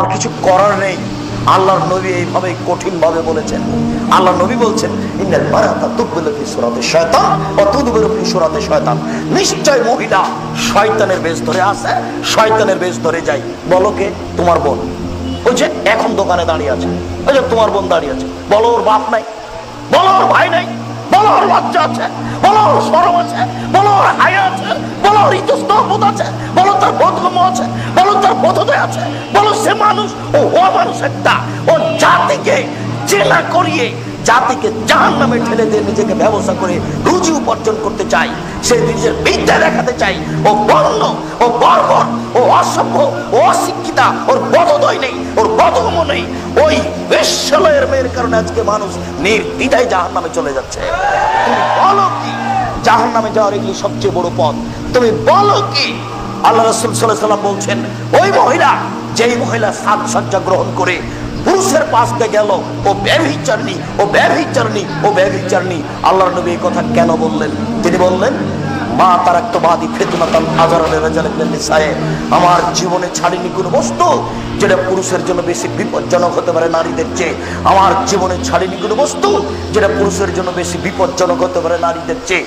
আর কিছু করার নেই। আল্লাহর নবী এইভাবে কঠিন ভাবে বলেছেন। আল্লাহর নবী বলছেন ইন্নাল মারাতা তুকবিলু ফি সূরাতি শায়তান ওয়া তুদবিরু ফি সূরাতি শায়তান, নিশ্চয় মহিলা শয়তানের বেশ ধরে আছে, শয়তানের বেশ ধরে যায়। বলো কে? তোমার বোন। ওই যে এখন দোকানে দাঁড়িয়ে আছে, ওই যে তোমার বোন দাঁড়িয়ে আছে। বলো ওর বাপ নাই, বলো ওর ভাই নাই, বলো ওর লজ্জা আছে, বলো ওর শরম আছে, বলো ওর হায়া আছে, বলো ওর ইতস্তবোধ আছে, বলো তার বোধগম্য আছে, বলো তার বোধোদয় আছে, বলো সে মানুষ, ও মানুষ একটা। ও জাতিকে জেলা করিয়ে জাতিকে জাহান্নামে ঠেলে দিয়ে নিজেকে ব্যবসা করে রুজি উপার্জন করতে চাই। সে নিজের বিদ্যা দেখাতে চাই। ও বর্ণ, ও বর্বর, ও অসভ্য, ও অশিক্ষিতা, ওর বোধোদয় নেই, ওর বোধগম্য নেই। ওই বেশ্যালয়ের মেয়ের কারণে আজকে মানুষ নির্দ্বিধায় জাহান্নামে চলে যাচ্ছে। তুমি বলো কি জাহান্নামে যাওয়ার এগুলি সবচেয়ে বড় পথ? তুমি বলো কি? আল্লাহ রাসূল সাল্লাল্লাহু আলাইহি ওয়াসাল্লাম বলছেন ওই মহিলা, যেই মহিলা সাজসজ্জা গ্রহণ করে পুরুষের পাশ দিয়ে গেল, ও ব্যভিচারিণী, ও ব্যভিচারিণী, ও ব্যভিচারিণী। আল্লাহর নবী এই কথা কেন বললেন? তিনি বললেন মা তারাক্তু বাদি ফিতনাতান আযারা লিরাজালিন মিন নিসায়ে, আমার জীবনে ছাড়িনি কোনো বস্তু যেটা পুরুষের জন্য বেশি বিপজ্জনক হতে পারে নারীদের চেয়ে। আমার জীবনে ছাড়িনি কোনো বস্তু যেটা পুরুষের জন্য বেশি বিপজ্জনক হতে পারে নারীদের চেয়ে।